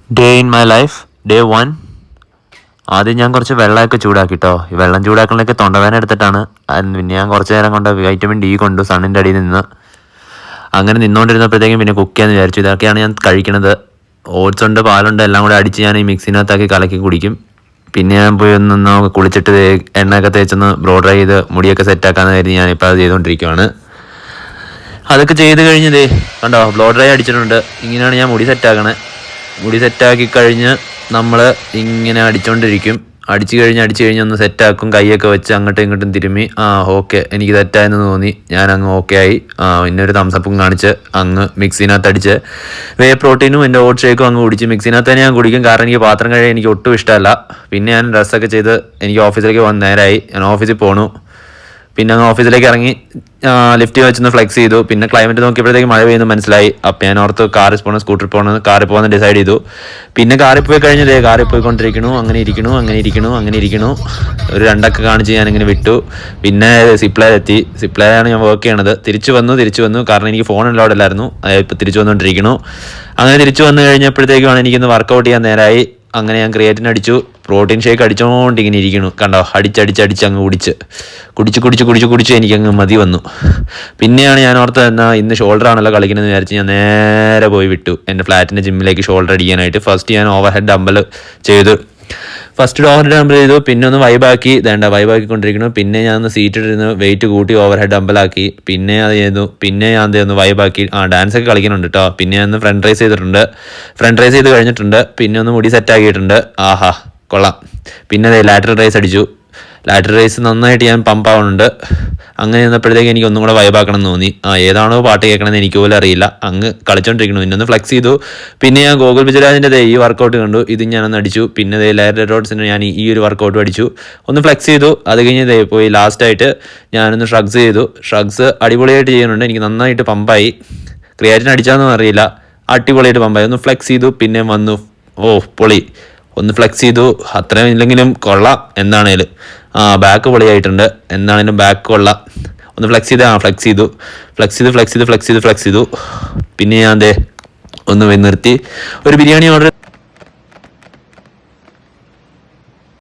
Day in my life day 1. ആദ്യം ഞാൻ കുറച്ച് വെള്ളമൊക്കെ ചൂടാക്കിട്ടോ. ഈ വെള്ളം ചൂടാക്കണൊക്കെ തൊണ്ടവേദന എടുത്തിട്ടാണ്. പിന്നെ ഞാൻ കുറച്ച് നേരം കൊണ്ട് വൈറ്റമിൻ ഡി കൊണ്ടു സണ്ണിൻ്റെ അടിയിൽ നിന്ന്. അങ്ങനെ നിന്നുകൊണ്ടിരുന്നപ്പോഴത്തേക്കും പിന്നെ കുക്ക് ചെയ്യാന്ന് വിചാരിച്ചു. ഇതൊക്കെയാണ് ഞാൻ കഴിക്കണത്. ഓട്സ് ഉണ്ട്, പാലുണ്ട്, എല്ലാം കൂടെ അടിച്ച് ഞാൻ ഈ മിക്സിനകത്താക്കി കലക്കി കുടിക്കും. പിന്നെ ഞാൻ പോയി ഒന്ന് കുളിച്ചിട്ട് എണ്ണയൊക്കെ തേച്ചൊന്ന് ബ്ലോ ഡ്രൈ ചെയ്ത് മുടിയൊക്കെ സെറ്റാക്കാന്ന് കരുതി ഞാനിപ്പോൾ അത് ചെയ്തുകൊണ്ടിരിക്കുകയാണ്. അതൊക്കെ ചെയ്ത് കഴിഞ്ഞതേ കണ്ടോ, ബ്ലോ ഡ്രൈ അടിച്ചിട്ടുണ്ട്. ഇങ്ങനെയാണ് ഞാൻ മുടി സെറ്റാക്കണേ. മുടി സെറ്റാക്കി കഴിഞ്ഞ് നമ്മൾ ഇങ്ങനെ അടിച്ചുകൊണ്ടിരിക്കും. അടിച്ചു കഴിഞ്ഞ് ഒന്ന് സെറ്റാക്കും. കൈയൊക്കെ വെച്ച് അങ്ങോട്ടും ഇങ്ങോട്ടും തിരുമ്മി ഓക്കെ എനിക്ക് തെറ്റായെന്ന് തോന്നി. ഞാൻ അങ്ങ് ഓക്കെ ആയി. പിന്നെ ഒരു തംസപ്പും കാണിച്ച് അങ്ങ് മിക്സിനകത്ത് അടിച്ച് വേ പ്രോട്ടീനും എൻ്റെ ഓട്ട് ഷേക്കും അങ്ങ് കുടിച്ച് മിക്സിനകത്ത് തന്നെ ഞാൻ കുടിക്കും. കാരണം എനിക്ക് പാത്രം കഴിയാൻ എനിക്ക് ഒട്ടും ഇഷ്ടമല്ല. പിന്നെ ഞാൻ ഡ്രസ്സൊക്കെ ചെയ്ത് എനിക്ക് ഓഫീസിലേക്ക് വന്ന് നേരമായി. ഞാൻ ഓഫീസിൽ പോണു. പിന്നെ അങ്ങ് ഓഫീസിലേക്ക് ഇറങ്ങി ലിഫ്റ്റ് വെച്ചൊന്ന് ഫ്ലെക്സ് ചെയ്തു. പിന്നെ ക്ലൈമറ്റ് നോക്കിയപ്പോഴത്തേക്ക് മഴ പെയ്യുന്നു മനസ്സിലായി. അപ്പം ഞാൻ ഓർത്ത് കാറിൽ പോകണം, സ്കൂട്ടറിൽ പോകണം, കാറിൽ പോകാൻ ഡിസൈഡ് ചെയ്തു. പിന്നെ കാറിൽ പോയി കഴിഞ്ഞതേ കാറിൽ പോയിക്കൊണ്ടിരിക്കണു. അങ്ങനെ ഇരിക്കണു. ഒരു 2 ഒക്കെ കാണിച്ച് ഞാനിങ്ങനെ വിട്ടു. പിന്നെ സിപ്ലയിലെത്തി. സിപ്ലയിലാണ് ഞാൻ വർക്ക് ചെയ്യണത്. തിരിച്ചു വന്നു. കാരണം എനിക്ക് ഫോൺ അലൗഡ് അല്ലായിരുന്നു. ഇപ്പം തിരിച്ചു വന്നുകൊണ്ടിരിക്കണു. അങ്ങനെ തിരിച്ചു വന്നു കഴിഞ്ഞപ്പോഴത്തേക്കുമാണ് എനിക്കൊന്ന് വർക്കൗട്ട് ചെയ്യാൻ നേരമായി. അങ്ങനെ ഞാൻ ക്രിയേറ്റിൻ അടിച്ചു. പ്രോട്ടീൻ ഷേക്ക് അടിച്ചോണ്ട് ഇങ്ങനെ ഇരിക്കണു. കണ്ടോ, അടിച്ച് അങ്ങ് കുടിച്ച് എനിക്കങ്ങ് മതി വന്നു. പിന്നെയാണ് ഞാൻ ഓർത്തത് എന്നാ ഇന്ന് ഷോൾഡർ ആണല്ലോ കളിക്കണമെന്ന് വിചാരിച്ച് ഞാൻ നേരെ പോയി വിട്ടു എൻ്റെ ഫ്ലാറ്റിൻ്റെ ജിമ്മിലേക്ക് ഷോൾഡർ അടിക്കാനായിട്ട്. ഫസ്റ്റ് ഞാൻ ഓവർ ഹെഡ് ഡമ്പൽ ചെയ്തു. പിന്നെ ഒന്ന് വൈബാക്കിക്കൊണ്ടിരിക്കുന്നു. പിന്നെ ഞാൻ ഒന്ന് സീറ്റിട്ടിരുന്ന് വെയിറ്റ് കൂട്ടി ഓവർ ഹെഡ് ഡമ്പലാക്കി. പിന്നെ അത് ചെയ്തു. പിന്നെ ഞാൻ ഒന്ന് വൈബാക്കി. ഡാൻസ് ഒക്കെ കളിക്കുന്നുണ്ട് കേട്ടോ. പിന്നെ ഞാൻ ഒന്ന് ഫ്രണ്ട് റൈസ് ചെയ്ത് കഴിഞ്ഞിട്ടുണ്ട്. പിന്നെ ഒന്ന് മുടി സെറ്റാക്കിയിട്ടുണ്ട്. ആഹാ കൊള്ളാം. പിന്നെ ലാറ്ററൽ റൈസ് അടിച്ചു. ലാറ്ററൽ റൈസ് നന്നായിട്ട് ഞാൻ പമ്പ് ആവുന്നുണ്ട്. അങ്ങനെ നിന്നപ്പോഴത്തേക്ക് എനിക്ക് ഒന്നും കൂടെ വൈബാക്കണം എന്ന് തോന്നി. ഏതാണോ പാട്ട് കേൾക്കണമെന്ന് എനിക്ക് പോലും അറിയില്ല. അങ്ങ് കളിച്ചോണ്ടിരിക്കുന്നു. പിന്നെ ഫ്ലെക്സ് ചെയ്തു. പിന്നെ ഞാൻ ഗോകുൽ ബിജുരാജിൻ്റെ ഈ വർക്കൗട്ട് കണ്ടു. ഇത് ഞാനൊന്ന് അടിച്ചു. പിന്നെ ലാറ്ററൽ റോഡ്സിന് ഞാൻ ഈ ഒരു വർക്കൗട്ടും അടിച്ചു. ഒന്ന് ഫ്ലെക്സ് ചെയ്തു. അത് കഴിഞ്ഞ് പോയി ലാസ്റ്റായിട്ട് ഞാനൊന്ന് ഷ്രഗ്സ് ചെയ്തു. ഷ്രഗ്സ് അടിപൊളിയായിട്ട് ചെയ്യുന്നുണ്ട്. എനിക്ക് നന്നായിട്ട് പമ്പായി. ക്രിയേറ്റിൻ അടിച്ചാന്നൊന്നും അറിയില്ല. അടിപൊളിയായിട്ട് പമ്പായി. ഒന്ന് ഫ്ലെക്സ് ചെയ്തു. പിന്നെ വന്നു. പൊളി. ഒന്ന് ഫ്ലെക്സ് ചെയ്തു. അത്രയും ഇല്ലെങ്കിലും കൊള്ളാം. എന്താണേലും ബാക്ക് പൊളിയായിട്ടുണ്ട്. എന്താണേലും ബാക്ക് കൊള്ളാം. ഒന്ന് ഫ്ലെക്സ് ചെയ്തു. പിന്നെ ഞാൻ ഒന്ന് നിർത്തി ഒരു ബിരിയാണി ഓർഡർ